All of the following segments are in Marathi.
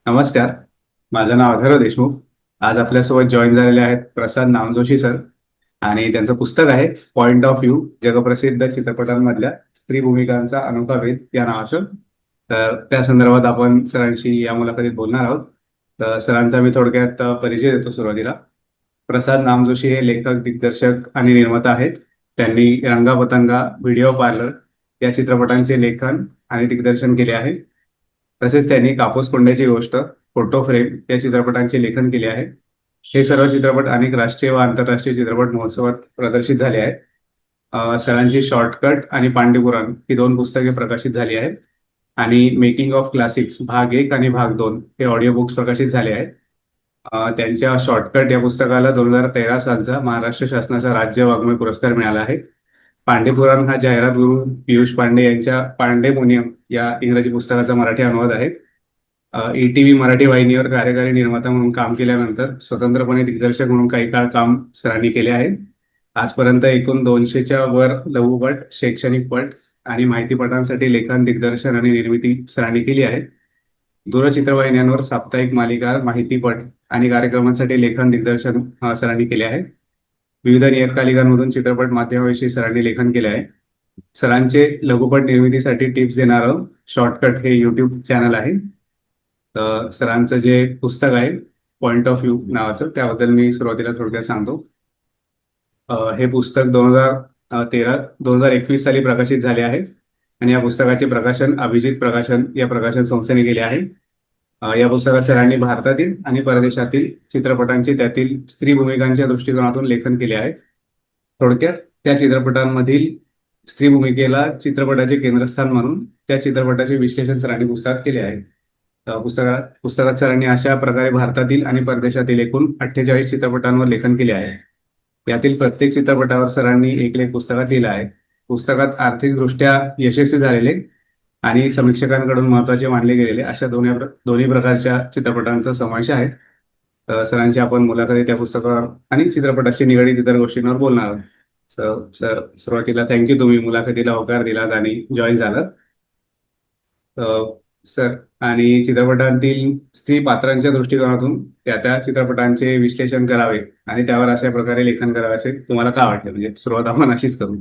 नमस्कार. माझं नाव अथर्व देशमुख. आज आपल्यासोबत जॉईन झालेले आहेत प्रसाद नामजोशी सर आणि त्यांचं पुस्तक आहे पॉइंट ऑफ व्ह्यू जगप्रसिद्ध चित्रपटांमधल्या स्त्री भूमिकांचा अनोखा भेद या नावाचं. तर त्या संदर्भात आपण सरांशी या मुलाखतीत बोलणार आहोत. तर सरांचा मी थोडक्यात परिचय देतो सुरुवातीला. प्रसाद नामजोशी हे लेखक, दिग्दर्शक आणि निर्माता आहेत. त्यांनी रंगा पतंगा, व्हिडिओ पार्लर या चित्रपटांचे लेखन आणि दिग्दर्शन केले आहे. तसेच त्यांनी कापूस कोंड्याची गोष्ट, फोटो फ्रेम या चित्रपटांचे लेखन केले आहे. हे सर्व चित्रपट अनेक राष्ट्रीय व आंतरराष्ट्रीय चित्रपट महोत्सवात प्रदर्शित झाले आहेत. सरांची शॉर्टकट आणि पांडेपुराण ही दोन पुस्तके प्रकाशित झाली आहेत आणि मेकिंग ऑफ क्लासिक्स भाग 1 आणि भाग 2 हे ऑडिओ बुक्स प्रकाशित झाले आहेत. त्यांच्या शॉर्टकट या पुस्तकाला 2013 सालचा महाराष्ट्र शासनाचा राज्य वाङ्मय पुरस्कार मिळाला आहे. पांडेपुराण हा जाहिरात गुरु पियुष पांडे यांच्या पांडेमुनियम या इंग्रजी पुस्तकाचा मराठी अनुवाद आहे. ईटीव्ही मराठी वाहिनीवर कार्यकारी निर्माता म्हणून काम केल्यानंतर स्वतंत्रपणे दिग्दर्शक म्हणून काही काळ काम सरांनी केले आहे. आजपर्यंत एकूण 200च्या वर लघुपट, शैक्षणिक पट आणि माहितीपटांसाठी लेखन, दिग्दर्शन आणि निर्मिती सरांनी केली आहे. दूरचित्रवाहिन्यांवर साप्ताहिक मालिका, माहितीपट आणि कार्यक्रमांसाठी लेखन, दिग्दर्शन सरांनी केले आहे. विविध नियतकालिकांमधून चित्रपट माध्यमाविषयी सरांनी लेखन केले आहे. सरांचे लघुपट निर्मितीसाठी टिप्स देणारं शॉर्टकट हे युट्यूब चॅनल आहे. तर सरांचं जे पुस्तक आहे पॉइंट ऑफ व्ह्यू नावाचं, त्याबद्दल मी सुरुवातीला थोडक्यात सांगतो. हे पुस्तक 2021 साली प्रकाशित झाले आहे आणि या पुस्तकाचे प्रकाशन अभिजित प्रकाशन या प्रकाशन संस्थेने केले आहे. या पुस्तकात सरांनी भारतातील आणि परदेशातील चित्रपटांचे, त्यातील स्त्री भूमिकांच्या दृष्टिकोनातून लेखन केले आहे. थोडक्यात त्या चित्रपटांमधील स्त्री भूमिकेला चित्रपटाचे केंद्रस्थान म्हणून त्या चित्रपटाचे विश्लेषण सरांनी पुस्तकात केले आहे. पुस्तकात सरांनी अशा प्रकारे भारतातील आणि परदेशातील एकूण 48 चित्रपटांवर लेखन केले आहे. यातील प्रत्येक चित्रपटावर सरांनी एक लेख पुस्तकात लिहिला आहे. पुस्तकात आर्थिकदृष्ट्या यशस्वी झालेले आणि समीक्षकांकडून महत्वाचे मानले गेलेले अशा दोन्ही प्रकारच्या चित्रपटांचा समावेश आहे. सरांची आपण मुलाखती त्या पुस्तकावर आणि चित्रपटाशी निगडीत इतर गोष्टींवर बोलणार आहोत. सर, सुरुवातीला थँक्यू, तुम्ही मुलाखतीला होकार दिलात आणि जॉईन झालात. सर, आणि चित्रपटांतील स्त्री पात्रांच्या दृष्टिकोनातून त्या त्या चित्रपटांचे विश्लेषण करावे आणि त्यावर अशा प्रकारे लेखन करावे असे तुम्हाला काय वाटतं? म्हणजे सुरुवात आपण अशीच करू.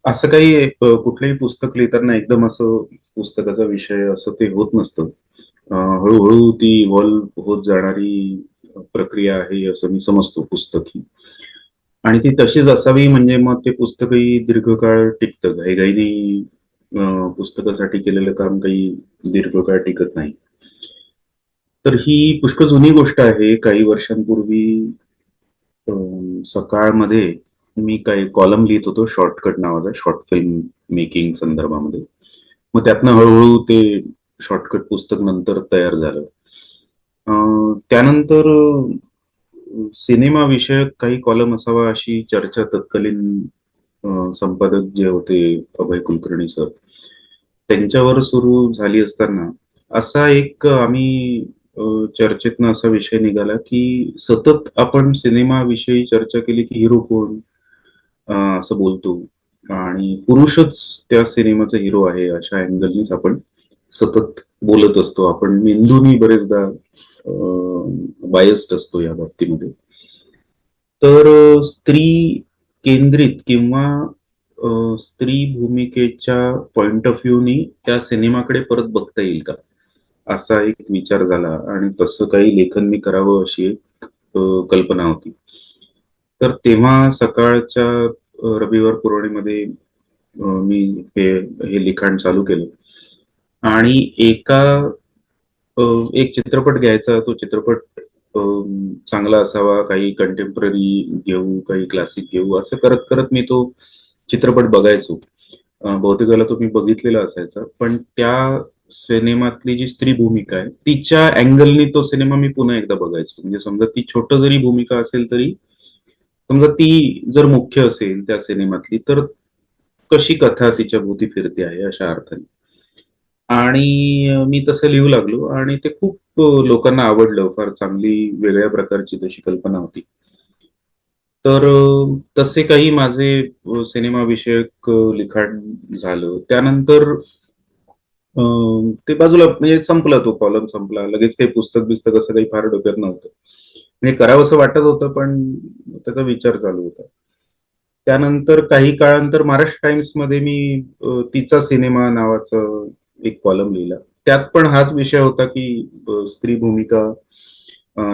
असं काही कुठलंही पुस्तक लिहिताना एकदम असं पुस्तकाचा विषय असं ते होत नसतं. हळूहळू ती इव्हॉल्व्ह होत जाणारी प्रक्रिया आहे असं मी समजतो पुस्तक ही. आणि ती तशीच असावी म्हणजे मग ते पुस्तकही दीर्घकाळ टिकतं. घाईघाईने पुस्तकासाठी केलेलं काम काही दीर्घकाळ टिकत नाही. तर ही पुष्कळ जुनी गोष्ट आहे. काही वर्षांपूर्वी सकाळमध्ये मी काही कॉलम लिहित होतो, शॉर्टकट नावाचा, शॉर्ट फिल्म मेकिंग संदर्भामध्ये. मग त्यातनं हळूहळू ते शॉर्टकट पुस्तक नंतर तयार झालं. त्यानंतर सिनेमा विषयक काही कॉलम असावा अशी चर्चा तत्कालीन संपादक जे होते अभय कुलकर्णी सर, त्यांच्यावर सुरू झाली असताना असा एक आम्ही चर्चेतनं असा विषय निघाला की सतत आपण सिनेमाविषयी चर्चा केली की हिरो कोण असं बोलतो आणि पुरुषच त्या सिनेमाचा हिरो आहे अशा अँगलनीच आपण सतत बोलत असतो. आपण मेंदूनी बरेचदा बायस्ड असतो या बाबतीमध्ये. तर स्त्री केंद्रित किंवा स्त्री भूमिकेच्या पॉइंट ऑफ व्ह्यूनी त्या सिनेमाकडे परत बघता येईल का असा एक विचार झाला आणि तसं काही लेखन मी करावं अशी एक कल्पना होती. तर तेव्हा सकाळच्या रविवार पुरवणीमध्ये मी हे लिखाण चालू केलं आणि एक चित्रपट घ्यायचा. तो चित्रपट चांगला असावा, काही कंटेम्पररी घेऊ, काही क्लासिक घेऊ, असं करत करत मी तो चित्रपट बघायचो. बहुतेक वेळेला तो मी बघितलेला असायचा, पण त्या सिनेमातली जी स्त्री भूमिका आहे तिच्या अँगलनी तो सिनेमा मी पुन्हा एकदा बघायचो. म्हणजे समजा ती छोट जरी भूमिका असेल तरी, समजा ती जर मुख्य असेल त्या सिनेमातली, तर कशी कथा तिच्या भोवती फिरते आहे अशा अर्थाने. आणि मी तसं लिहू लागलो आणि ते खूप लोकांना आवडलं. फार चांगली वेगळ्या प्रकारची तशी कल्पना होती. तर तसे काही माझे सिनेमा विषयक लिखाण झालं. त्यानंतर ते बाजूला म्हणजे संपला, तो कॉलम संपला लगेच. काही पुस्तक बिस्तक असं काही फार डोक्यात नव्हतं, म्हणजे करावंसं वाटत होतं पण त्याचा विचार चालू होता. त्यानंतर काही काळानंतर महाराष्ट्र टाइम्स मध्ये मी तिचा सिनेमा नावाचं एक कॉलम लिहिला. त्यात पण हाच विषय होता की स्त्री भूमिका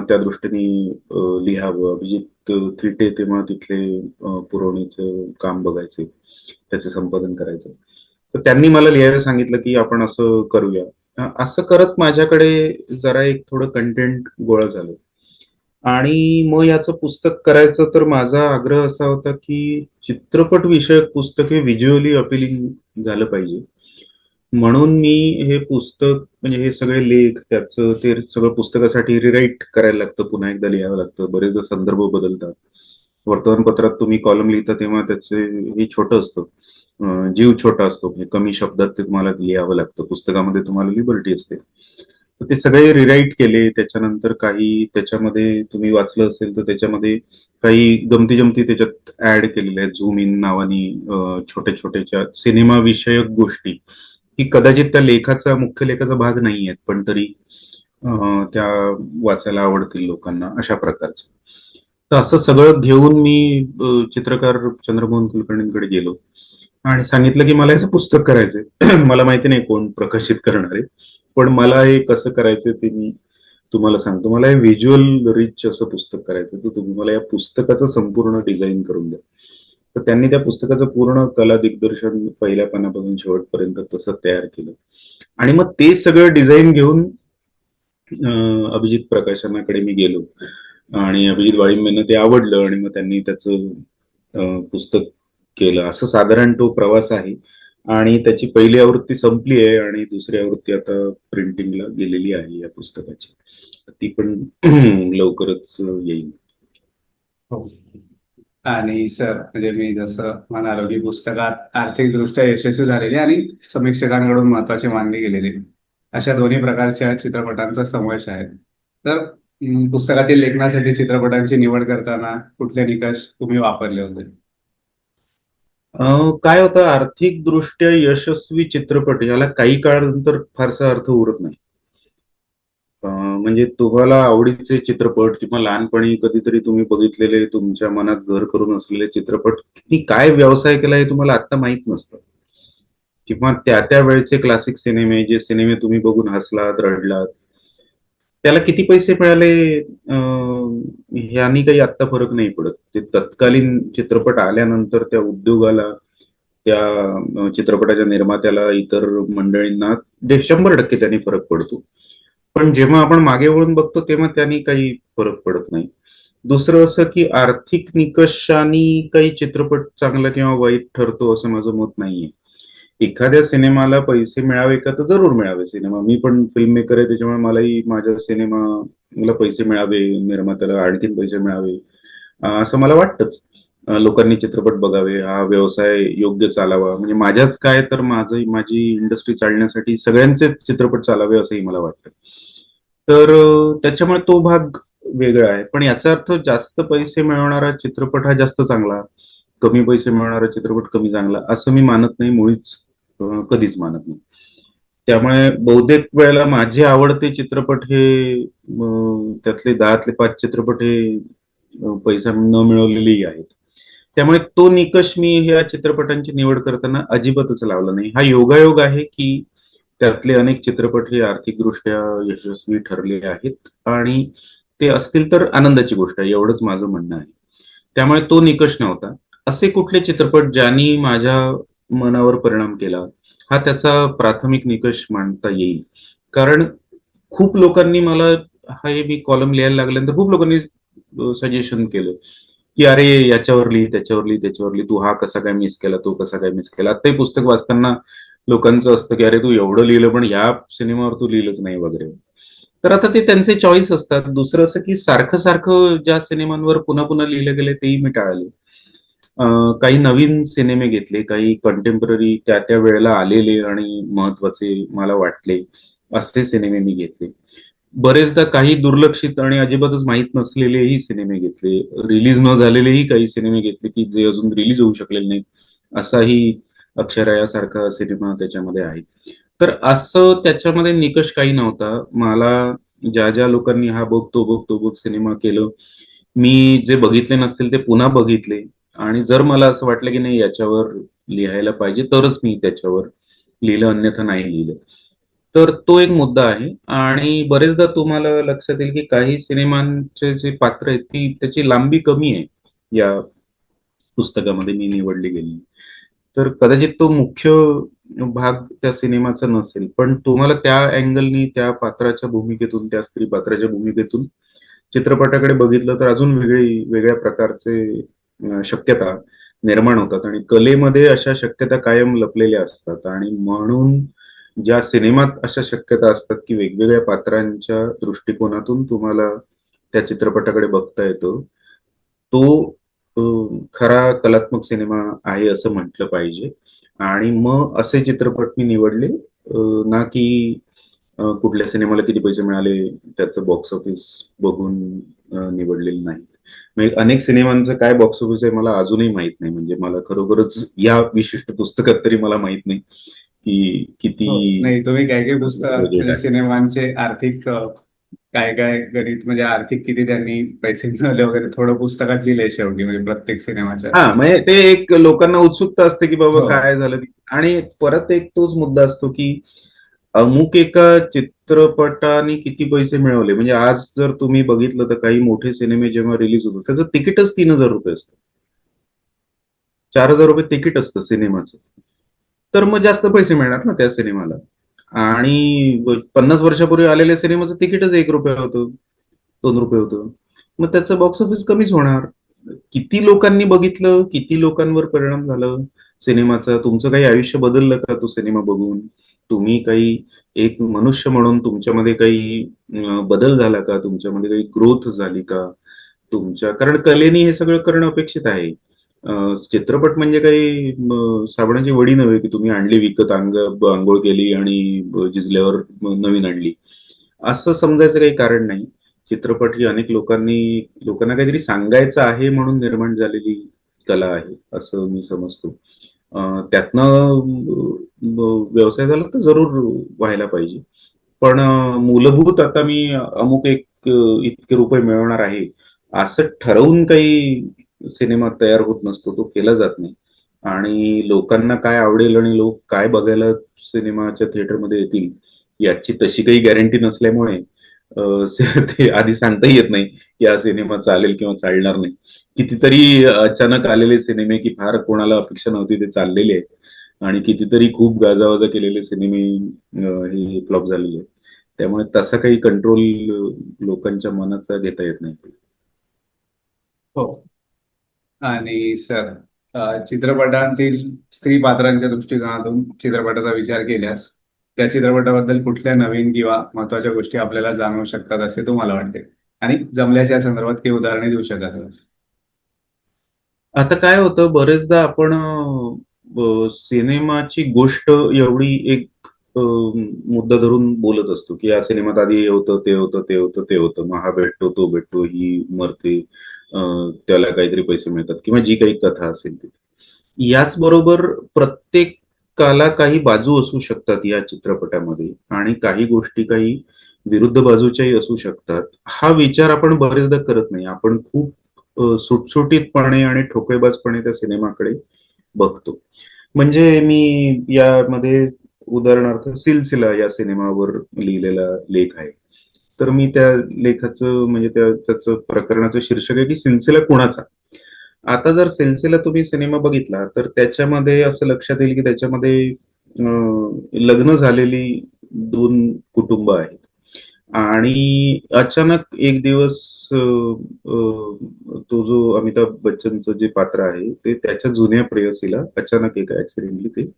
त्या दृष्टीने लिहावं. अभिजित थिटे तेव्हा तिथले पुरवणीचं काम बघायचे, त्याचे संपादन करायचं. तर त्यांनी मला लिहायला सांगितलं की आपण असं करूया. असं करत माझ्याकडे जरा एक थोडं कंटेंट गोळा झालं. आणि मग याचं पुस्तक करायचं, तर माझा आग्रह असा होता की चित्रपट विषयक पुस्तक हे व्हिज्युअली अपिलिंग झालं पाहिजे. म्हणून मी हे पुस्तक, म्हणजे हे सगळे लेख, त्याचं ते सगळं पुस्तकासाठी रिराईट करायला लागतं, पुन्हा एकदा लिहावं लागतं. बरेचदा संदर्भ बदलतात. वर्तमानपत्रात तुम्ही कॉलम लिहिता तेव्हा त्याचे हे छोटं असतं, जीव छोटा असतो, म्हणजे कमी शब्दात ते तुम्हाला लिहावं लागतं. पुस्तकामध्ये तुम्हाला लिबर्टी असते. तर ते सगळे रिराईट केले. त्याच्यानंतर काही त्याच्यामध्ये तुम्ही वाचलं असेल तर त्याच्यामध्ये काही गमती जमती त्याच्यात ऍड केलेल्या आहेत. झूम इन नावानी छोट्या छोट्याच्या सिनेमा विषयक गोष्टी, की कदाचित त्या लेखाचा, मुख्य लेखाचा भाग नाही आहेत, पण तरी त्या वाचायला आवडतील लोकांना, अशा प्रकारच्या. तर असं सगळं घेऊन मी चित्रकार चंद्रमोहन कुलकर्णींकडे गेलो आणि सांगितलं की मला याचं पुस्तक करायचंय. मला माहिती नाही कोण प्रकाशित करणार आहे, पण मला हे कसं करायचंय ते मी तुम्हाला सांगतो. मला हे व्हिज्युअल रिच असं पुस्तक करायचं, तर तुम्ही मला या पुस्तकाचं संपूर्ण डिझाईन करून द्या. तर त्यांनी त्या पुस्तकाचं पूर्ण कला दिग्दर्शन पहिल्या पानापासून शेवटपर्यंत तसं तयार केलं. आणि मग ते सगळं डिझाईन घेऊन अभिजित प्रकाशनाकडे मी गेलो आणि अभिजित वाळिंबेंना ते आवडलं आणि मग त्यांनी त्याचं पुस्तक केलं. असं साधारण तो प्रवास आहे. आणि त्याची पहिली आवृत्ती संपली आहे आणि दुसरी आवृत्ती आता प्रिंटिंगला गेलेली आहे या पुस्तकाची. ती पण लवकरच येईल. हो. आणि सर, म्हणजे मी जसं म्हणालो की पुस्तकात आर्थिकदृष्ट्या यशस्वी झालेली आणि समीक्षकांकडून महत्वाची मानली गेलेली अशा दोन्ही प्रकारच्या चित्रपटांचा समावेश आहे. तर पुस्तकातील लेखनासाठी चित्रपटांची निवड करताना कुठले निकष तुम्ही वापरले होते? काय होतं, आर्थिक दृष्ट्या यशस्वी चित्रपट याला काही काळानंतर फारसा अर्थ उरत नाही. म्हणजे तुम्हाला आवडीचे चित्रपट किंवा लहानपणी कधीतरी तुम्ही बघितलेले, तुमच्या मनात घर करून असलेले चित्रपट किती काय व्यवसाय केला हे तुम्हाला आता माहित नसतं. किंवा त्या त्या वेळचे क्लासिक सिनेमे, जे सिनेमे तुम्ही बघून हसलात, रडलात, त्याला किती पैसे मिळाले ह्यानी काही आत्ता फरक नाही पडत. ते तत्कालीन चित्रपट आल्यानंतर त्या उद्योगाला, त्या चित्रपटाच्या निर्मात्याला, इतर मंडळींना 100% त्यांनी फरक पडतो. पण जेव्हा आपण मागे वळून बघतो तेव्हा त्यांनी काही फरक पडत नाही. दुसरं असं की आर्थिक निकषांनी काही चित्रपट चांगला किंवा वाईट ठरतो असं माझं मत नाहीये. एखाद्या सिनेमाला पैसे मिळावे का, तर जरूर मिळावे. सिनेमा, मी पण फिल्म मेकर आहे, त्याच्यामुळे मलाही माझ्या सिनेमाला पैसे मिळावे, निर्मात्याला आणखीन पैसे मिळावे असं मला वाटतंच. लोकांनी चित्रपट बघावे, हा व्यवसाय योग्य चालावा, म्हणजे माझ्याच काय तर माझी इंडस्ट्री चालण्यासाठी सगळ्यांचे चित्रपट चालावे असंही मला वाटतं. तर त्याच्यामुळे तो भाग वेगळा आहे. पण याचा अर्थ जास्त पैसे मिळवणारा चित्रपट हा जास्त चांगला, कमी पैसे मिळवणारा चित्रपट कमी चांगला असं मी मानत नाही, मुळीच कधीच मानत नाही. त्यामुळे बहुतेक वेळेला माझे आवडते चित्रपट हे त्यातले 10तले 5 चित्रपट हे पैसा न मिळवलेलेही आहेत. त्यामुळे तो निकष मी ह्या चित्रपटांची निवड करताना अजिबातच लावला नाही. हा योगायोग आहे की त्यातले अनेक चित्रपट हे आर्थिकदृष्ट्या यशस्वी ठरले आहेत आणि ते असतील तर आनंदाची गोष्ट आहे, एवढंच माझं म्हणणं आहे. त्यामुळे तो निकष नव्हता. असे कुठले चित्रपट ज्यांनी माझ्या मनावर परिणाम केला, हा त्याचा प्राथमिक निकष मानता येईल. कारण खूप लोकांनी मला, हा हे मी कॉलम लिहायला लागल्यानंतर खूप लोकांनी सजेशन केलं की अरे याच्यावर लिही, त्याच्यावर लिही, त्याच्यावर लिही, तू हा कसा काय मिस केला, तो कसा काय मिस केला. आता हे पुस्तक वाचताना लोकांचं असतं की अरे तू एवढं लिहिलं पण ह्या सिनेमावर तू लिहिलंच नाही वगैरे. तर आता ते त्यांचे चॉईस असतात. दुसरं असं की सारखं सारखं ज्या सिनेमांवर पुन्हा पुन्हा लिहिलं गेले तेही मी टाळले. काही नवीन सिनेमे घेतले, काही कंटेम्पररी त्या त्या वेळेला आलेले आणि महत्वाचे मला वाटले असे सिनेमे मी घेतले. बरेचदा काही दुर्लक्षित आणि अजिबातच माहीत नसलेलेही सिनेमे घेतले. रिलीज न झालेलेही काही सिनेमे घेतले की जे अजून रिलीज होऊ शकलेले नाहीत. असाही अक्षरा यासारखा सिनेमा त्याच्यामध्ये आहे. तर असं त्याच्यामध्ये निकष काही नव्हता. मला ज्या ज्या लोकांनी हा बघ तो बघ सिनेमा केलं, मी जे बघितले नसतील ते पुन्हा बघितले आणि जर मला असं वाटलं की नाही याच्यावर लिहायला पाहिजे तरच मी त्याच्यावर लिहिलं, अन्यथा नाही लिहिलं. तर तो एक मुद्दा आहे आणि बरेचदा तुम्हाला लक्षात येईल की काही सिनेमांचे जे पात्र आहेत ती त्याची लांबी कमी आहे या पुस्तकामध्ये मी निवडली गेली. तर कदाचित तो मुख्य भाग त्या सिनेमाचा नसेल, पण तुम्हाला त्या अँगलनी, त्या पात्राच्या भूमिकेतून, त्या स्त्री पात्राच्या भूमिकेतून चित्रपटाकडे बघितलं तर अजून वेगळ्या प्रकारचे शक्यता निर्माण होतात आणि कलेमध्ये अशा शक्यता कायम लपलेल्या असतात आणि म्हणून ज्या सिनेमात अशा शक्यता असतात की वेगवेगळ्या पात्रांच्या दृष्टिकोनातून तुम्हाला त्या चित्रपटाकडे बघता येतं, तो अ, खरा कलात्मक सिनेमा आहे असं म्हटलं पाहिजे. आणि मग असे चित्रपट मी निवडले, ना की कुठल्या सिनेमाला किती पैसे मिळाले त्याचं बॉक्स ऑफिस बघून निवडलेले नाहीत. म्हणजे अनेक सिनेमांचं काय बॉक्स ऑफिस आहे मला अजूनही माहित नाही. म्हणजे मला खरोखरच या विशिष्ट पुस्तकात तरी मला माहित नाही की हो, किती नाही तुम्ही काय काय पुस्तक बजेट म्हणजे आहे. सिनेमांचे आर्थिक काय काय गणित म्हणजे आर्थिक किती त्यांनी पैसे मिळवले वगैरे थोडं पुस्तकात लिहिलंय शेवटी म्हणजे प्रत्येक सिनेमाच्या. हा, म्हणजे ते एक लोकांना उत्सुकता असते की बाबा हो. काय झालं. आणि परत एक तोच मुद्दा असतो की अमुक एका चित्रपटाने किती पैसे मिळवले. म्हणजे आज जर तुम्ही बघितलं तर काही मोठे सिनेमे जेव्हा रिलीज होतात त्याचं तिकीटच 3,000 रुपये असतं. 4,000 रुपये तिकीट असतं सिनेमाचं. तर मग जास्त पैसे मिळणार ना त्या सिनेमाला. आणि 50 वर्षापूर्वी आलेल्या सिनेमाचं तिकीटच 1 रुपया होतं, 2 रुपये होतं. मग त्याचं बॉक्स ऑफिस कमीच होणार. किती लोकांनी बघितलं, किती लोकांवर परिणाम झालं सिनेमाचा, तुमचं काही आयुष्य बदललं का तो सिनेमा बघून? तुम्ही काही एक मनुष्य म्हणून तुमच्यामध्ये काही बदल झाला का? तुमच्यामध्ये काही ग्रोथ झाली का? तुमच्या कारण कलेनी हे सगळं करणं अपेक्षित आहे. चित्रपट म्हणजे काही साबणाची वडी नव्हे की तुम्ही आणली विकत, आंघोळ केली आणि झिजल्यावर नवीन आणली. असं समजायचं काही कारण नाही. चित्रपट ही अनेक लोकांना काहीतरी सांगायचं आहे म्हणून निर्माण झालेली कला आहे, असं मी समजतो. त्यातनं व्यवसाय झाला तर जरूर व्हायला पाहिजे. पण मूलभूत आता मी अमुक एक इतके रुपये मिळवणार आहे, असं ठरवून काही सिनेमा तयार होत नसतो, तो केला जात नाही. आणि लोकांना काय आवडेल आणि लोक काय बघायला सिनेमाच्या थिएटरमध्ये येतील याची तशी काही गॅरंटी नसल्यामुळे ते आधी सांगता येत नाही की हा सिनेमा चालेल किंवा चालणार नाही. कितीतरी अचानक आलेले सिनेमे की फार कोणाला अपेक्षा नव्हती ते चाललेले आहेत आणि कितीतरी खूप गाजावाजा केलेले सिनेमे हे फ्लॉप झालेले आहेत. त्यामुळे तसा काही कंट्रोल लोकांच्या मनाचा घेता येत नाही. हो. आणि सर, चित्रपटांतील स्त्री पात्रांच्या दृष्टिकोनातून चित्रपटाचा विचार केल्यास त्या चित्रपटाबद्दल कुठल्या नवीन किंवा महत्वाच्या गोष्टी आपल्याला जाणवू शकतात असे तुम्हाला वाटते? आणि जमल्यास या संदर्भात काही उदाहरणे देऊ शकाल का? आता काय होतं बरेचदा आपण सिनेमाची गोष्ट एवढी एक मुद्दा धरून बोलत असतो की या सिनेमात आधी हे होतं, ते होतं, ते होतं, ते होतं, मग हा भेटतो, तो भेटतो, ही मरते, त्याला काहीतरी पैसे मिळतात किंवा जी काही कथा असेल ती. याचबरोबर प्रत्येकाला काही बाजू असू शकतात या चित्रपटामध्ये आणि काही गोष्टी काही विरुद्ध बाजूच्याही असू शकतात. हा विचार आपण बरेचदा करत नाही. आपण खूप सुटसुटीतपणे आणि ठोकेबाजपणे त्या सिनेमाकडे बघतो. म्हणजे मी यामध्ये उदाहरणार्थ सिलसिला या सिनेमावर लिहिलेला लेख आहे. तर मी त्या लेखाचं म्हणजे त्याचं प्रकरणाचं शीर्षक आहे की सिलसिला कुणाचा. आता जर सिलसिला तुम्ही सिनेमा बघितला तर त्याच्यामध्ये असं लक्षात येईल की त्याच्यामध्ये लग्न झालेली 2 कुटुंब आहेत आणि अचानक एक दिवस तो जो अमिताभ बच्चनचं जे पात्र आहे ते त्याच्या जुन्या प्रेयसीला अचानक एका ऍक्सिडेंटली ते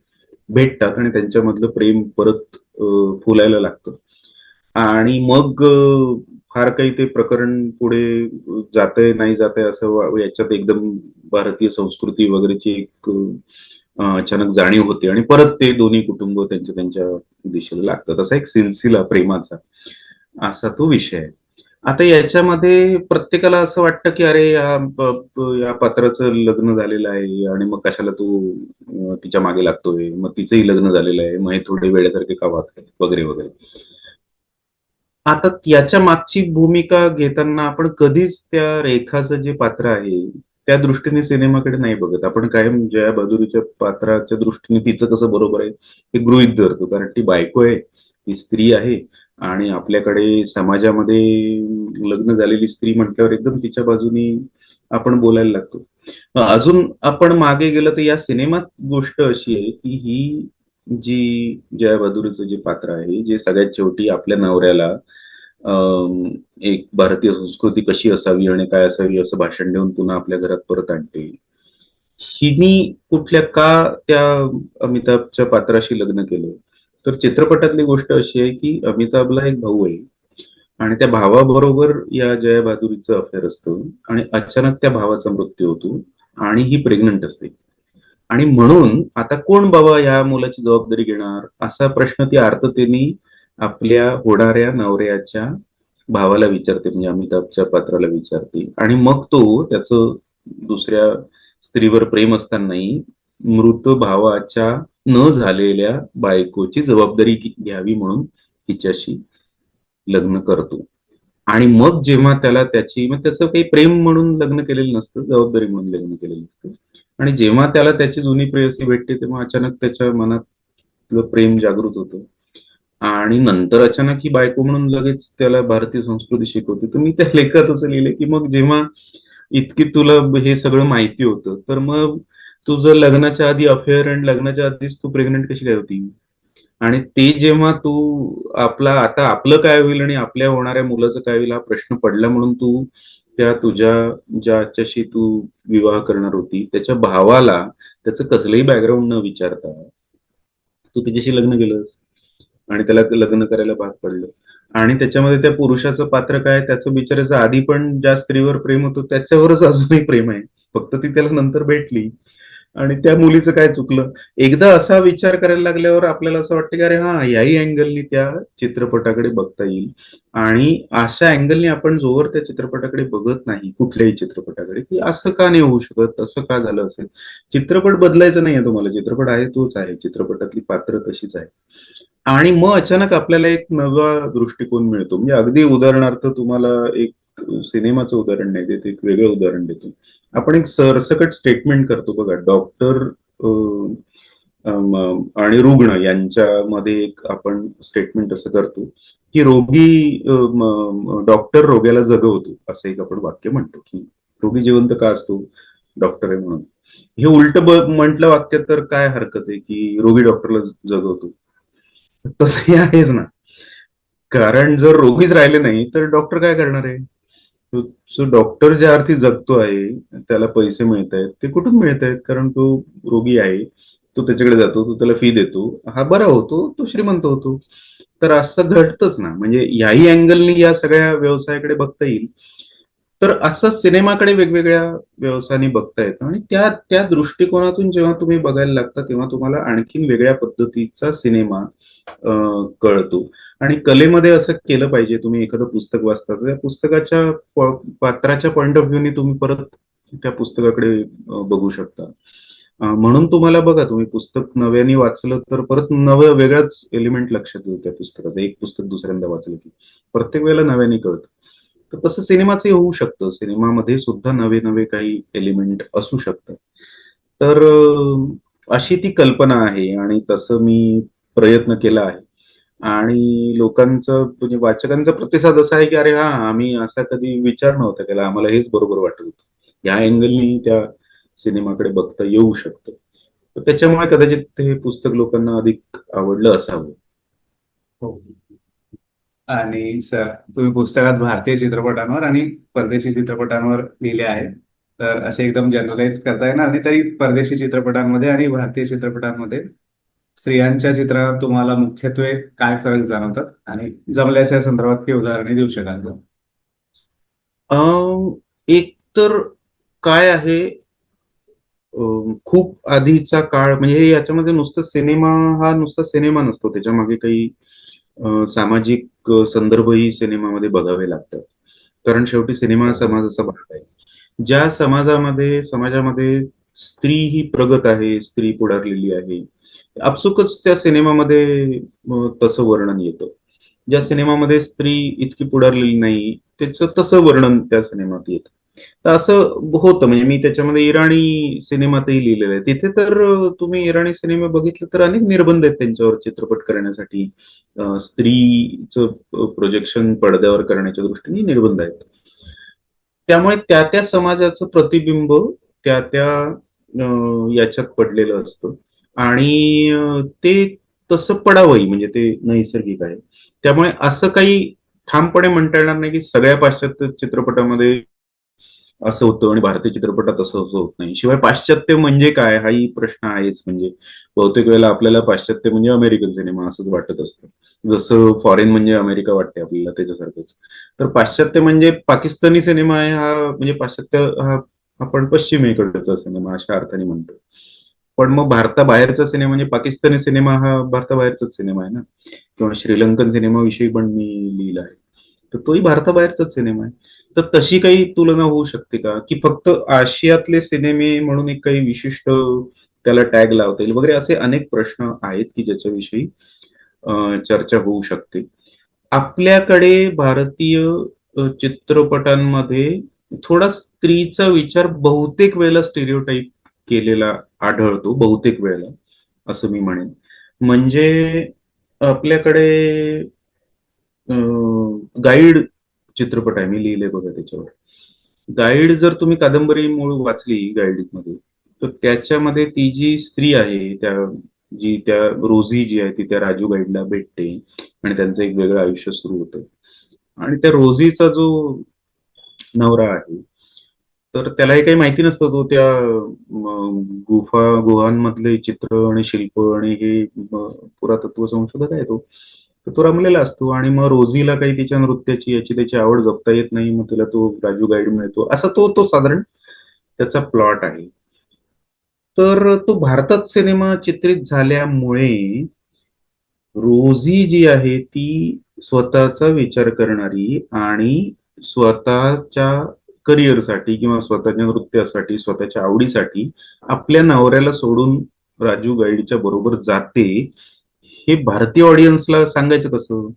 भेटतात आणि त्यांच्यामधलं प्रेम परत फुलायला लागतं. आणि मग फार काही ते प्रकरण पुढे जातंय नाही जातंय असं याच्यात एकदम भारतीय संस्कृती वगैरेची एक अचानक जाणीव होते आणि परत ते दोन्ही कुटुंब त्यांच्या त्यांच्या दिशेला लागतात. असा एक सिलसिला प्रेमाचा असा तो विषय आहे. आता याच्यामध्ये प्रत्येकाला असं वाटतं की अरे या पात्राचं लग्न झालेलं आहे आणि मग कशाला तू तिच्या मागे लागतोय, मग तिचंही लग्न झालेलं आहे, मग हे थोडे वेळेसारखे का वागताय वगैरे वगैरे. आता याच्या मागची भूमिका घेताना आपण कधीच त्या रेखाचं जे पात्र आहे त्या दृष्टीने सिनेमाकडे नाही बघत. आपण कायम जया बहादुरीच्या पात्राच्या दृष्टीने तिचं कसं बरोबर आहे हे गृहीत धरतो, कारण ती बायको आहे, ती स्त्री आहे आणि आपल्याकडे समाजामध्ये लग्न झालेली स्त्री म्हटल्यावर एकदम तिच्या बाजूनी आपण बोलायला लागतो. अजून आपण मागे गेलं तर या सिनेमात गोष्ट अशी आहे की ही जी जया बहादुरीचं जे पात्र आहे, जे सगळ्यात शेवटी आपल्या नवऱ्याला एक भारतीय संस्कृती कशी असावी आणि काय असावी असं भाषण देऊन पुन्हा आपल्या घरात परत आणते. हिनी कुठल्या का त्या अमिताभच्या पात्राशी लग्न केलं? तर चित्रपटातली गोष्ट अशी आहे की अमिताभला एक भाऊ आहे आणि त्या भावाबरोबर या जया बहादुरीचं अफेअर असतं आणि अचानक त्या भावाचा मृत्यू होतो आणि ही प्रेग्नंट असते. आणि म्हणून आता कोण बाबा या मुलाची जबाबदारी घेणार असा प्रश्न ती आर्ततेने आपल्या होणाऱ्या नवऱ्याच्या भावाला विचारते, म्हणजे अमिताभच्या पात्राला विचारते. आणि मग तो त्याचं दुसऱ्या स्त्रीवर प्रेम असतानाही मृत भावाच्या न झालेल्या बायकोची जबाबदारी घ्यावी म्हणून तिच्याशी लग्न करतो. आणि मग जेव्हा त्याला मग त्याचं काही प्रेम म्हणून लग्न केलेलं नसतं, जबाबदारी म्हणून लग्न केलेलं नसतं. आणि जेव्हा त्याला त्याची जुनी प्रेयसी भेटते तेव्हा अचानक त्याच्या मनात प्रेम जागृत होतं आणि नंतर अचानक ही बायको म्हणून लगेच त्याला भारतीय संस्कृती शिकवते. तर मी त्या लेखात असं लिहिलंय की मग जेव्हा इतकी तुला हे सगळं माहिती होतं तर मग तुझं लग्नाच्या आधी अफेअर आणि लग्नाच्या आधीच तू प्रेग्नंट कशी काय होती? आणि ते जेव्हा तू आता आपलं काय होईल आणि आपल्या होणाऱ्या मुलाचं काय होईल हा प्रश्न पडला म्हणून तू त्या ज्याच्याशी तू विवाह करणार होती त्याच्या भावाला त्याचं कसलंही बॅकग्राऊंड न विचारता तू तिच्याशी लग्न केलंस आणि त्याला लग्न करायला भाग पडलं. आणि त्याच्यामध्ये त्या पुरुषाचं पात्र काय, त्याचं बिचाराचं आधी पण ज्या स्त्रीवर प्रेम होतं त्याच्यावरच अजूनही प्रेम आहे, फक्त ती त्याला नंतर भेटली. आणि त्या मुलीचं काय चुकलं? एकदा असा विचार करायला लागल्यावर आपल्याला असं वाटतं की अरे हा, याही अँगलनी त्या चित्रपटाकडे बघता येईल. आणि अशा अँगलनी आपण जोवर त्या चित्रपटाकडे बघत नाही कुठल्याही चित्रपटाकडे, की असं का नाही होऊ शकत, असं का झालं असेल. चित्रपट बदलायचा नाहीये तुम्हाला, चित्रपट आहे तोच आहे, चित्रपटातली पात्र तशीच आहे. आणि मग अचानक आपल्याला एक नवा दृष्टिकोन मिळतो. म्हणजे अगदी उदाहरणार्थ तुम्हाला एक सिनेमाचं उदाहरण नाही देत, एक वेगळं उदाहरण देतो. आपण एक सरसकट स्टेटमेंट करतो बघा, डॉक्टर आणि रुग्ण यांच्यामध्ये एक आपण स्टेटमेंट असं करतो की डॉक्टर रोग्याला जगवतो, असं एक आपण वाक्य म्हणतो की रोगी जिवंत का असतो, डॉक्टर आहे म्हणून. हे उलट म्हटलं वाक्य तर काय हरकत आहे की रोगी डॉक्टरला जगवतो. तसंही आहेच ना, कारण जर रोगीच राहिले नाही तर डॉक्टर काय करणार आहे? सो डॉक्टर ज्या अर्थी जगतो आहे, त्याला पैसे मिळत आहेत, ते कुठून मिळत आहेत? कारण तो रोगी आहे, तो त्याच्याकडे जातो, तो त्याला फी देतो, हा बरा होतो, तो श्रीमंत होतो. तर असं घडतंच ना, म्हणजे याही अँगलनी या सगळ्या व्यवसायाकडे बघता येईल. तर असं सिनेमाकडे वेगवेगळ्या व्यवसायाने बघता येतं आणि त्या त्या दृष्टिकोनातून जेव्हा तुम्ही बघायला लागता तेव्हा तुम्हाला आणखीन वेगळ्या पद्धतीचा सिनेमा कळतो. आणि कलेमध्ये असं केलं पाहिजे, तुम्ही एखादं पुस्तक वाचता तर त्या पुस्तकाच्या पात्राच्या पॉइंट ऑफ व्ह्यूनी तुम्ही परत त्या पुस्तकाकडे बघू शकता. म्हणून तुम्हाला बघा, तुम्ही पुस्तक नव्याने वाचलं तर परत नवं वेगळाच एलिमेंट लक्षात येतो त्या पुस्तकाचं. एक पुस्तक दुसऱ्यांदा वाचलं की प्रत्येक वेळेला नव्याने कळतं. तर तसं सिनेमाचं होऊ शकतं, सिनेमामध्ये सुद्धा नवे नवे काही एलिमेंट असू शकतात. तर अशी ती कल्पना आहे आणि तसं मी प्रयत्न केला आहे. आणि लोकांचं म्हणजे वाचकांचा प्रतिसाद असा आहे की अरे हा, आम्ही असा कधी विचार नव्हता केला, आम्हाला हेच बरोबर वाटत होतं. या अँगलनी त्या सिनेमाकडे बघता येऊ शकतं. तर त्याच्यामुळे कदाचित हे पुस्तक लोकांना अधिक आवडलं असावं. हो. आणि सर, तुम्ही पुस्तकात भारतीय चित्रपटांवर आणि परदेशी चित्रपटांवर लिहिले आहे, तर असे एकदम जनरलाइज करता येणार नाही. तरी परदेशी चित्रपटांमध्ये आणि भारतीय चित्रपटांमध्ये स्त्रियांच्या चित्रणात तुम्हाला मुख्यत्वे काय फरक जाणवतात आणि जमल्यास या संदर्भात काही उदाहरणे देऊ शकाल का? एक तर काय आहे, खूप आधीचा काळ, म्हणजे याच्यामध्ये नुसतं सिनेमा हा नुसता सिनेमा नसतो, त्याच्या मागे काही सामाजिक संदर्भही सिनेमामध्ये बघावे लागतात. कारण शेवटी सिनेमा हा समाजाचा भाग आहे. ज्या समाजामध्ये स्त्री ही प्रगत आहे, स्त्री पुढारलेली आहे, आपसुकच त्या सिनेमामध्ये तसं वर्णन येतं. ज्या सिनेमामध्ये स्त्री इतकी पुढारलेली नाही, त्याचं तसं वर्णन त्या सिनेमात येतं. तर असं होतं. म्हणजे मी त्याच्यामध्ये इराणी सिनेमातही लिहिलेलं आहे. तिथे तर तुम्ही इराणी सिनेमे बघितले तर अनेक निर्बंध आहेत त्यांच्यावर चित्रपट करण्यासाठी. स्त्रीचं प्रोजेक्शन पडद्यावर करण्याच्या दृष्टीने निर्बंध आहेत. त्यामुळे त्या त्या समाजाचं प्रतिबिंब त्या त्या याच्यात पडलेलं असतं आणि ते तसं पडावंही, म्हणजे ते नैसर्गिक आहे. त्यामुळे असं काही ठामपणे म्हणता येणार नाही की सगळ्या पाश्चात्य चित्रपटामध्ये असं होतं आणि भारतीय चित्रपटात असं होत नाही. शिवाय पाश्चात्य म्हणजे काय हाही प्रश्न आहेच. म्हणजे बहुतेक वेळेला आपल्याला पाश्चात्य म्हणजे अमेरिकन सिनेमा असंच वाटत असतं. जसं फॉरेन म्हणजे अमेरिका वाटते आपल्याला, त्याच्यासारखंच. तर पाश्चात्य म्हणजे पाकिस्तानी सिनेमा आहे हा, म्हणजे पाश्चात्य हा आपण पश्चिमेकडचा सिनेमा अशा अर्थाने म्हणतो. पण मग भारताबाहेरचा सिनेमा म्हणजे पाकिस्तानी सिनेमा हा भारताबाहेरचाच सिनेमा आहे ना. किंवा श्रीलंकन सिनेमाविषयी पण मी लिहिलं आहे. तर तोही भारताबाहेरचाच सिनेमा आहे. तर तशी काही तुलना होऊ शकते का, की फक्त आशियातले सिनेमे म्हणून एक काही विशिष्ट त्याला टॅग लावता येईल वगैरे, असे अनेक प्रश्न आहेत की ज्याच्याविषयी चर्चा होऊ शकते. आपल्याकडे भारतीय चित्रपटांमध्ये थोडा स्त्रीचा विचार बहुतेक वेळेला स्टेरिओटाईप केलेला आढळतो, बहुतेक वेळेला असं मी म्हणेन. म्हणजे आपल्याकडे गाईड चित्रपट आहे, मी लिहिले बघा त्याच्यावर. गाईड जर तुम्ही कादंबरी मूळ वाचली गाईडमध्ये, तर त्याच्यामध्ये ती जी स्त्री आहे, त्या रोझी जी आहे ती त्या राजू गाईडला भेटते आणि त्यांचं एक वेगळं आयुष्य सुरू होतं. आणि त्या रोझीचा जो नवरा आहे, तर त्यालाही काही माहिती नसतं. तो त्या गुहांमधले चित्र आणि शिल्प आणि हे पुरातत्व संशोधक आहे तो. तर तो रमलेला असतो आणि मग रोझीला काही तिच्या नृत्याची याची त्याची आवड जपता येत नाही. मग तिला तो राजू गाईड मिळतो. असा तो तो साधारण त्याचा प्लॉट आहे. तर तो भारतात सिनेमा चित्रित झाल्यामुळे रोझी जी आहे ती स्वतःचा विचार करणारी आणि स्वतःच्या करिअरसाठी किंवा स्वतःच्या नृत्यासाठी, स्वतःच्या आवडीसाठी आपल्या नवऱ्याला सोडून राजू गाईडच्या बरोबर जाते. हे भारतीय ऑडियन्सला सांगायचं कसं,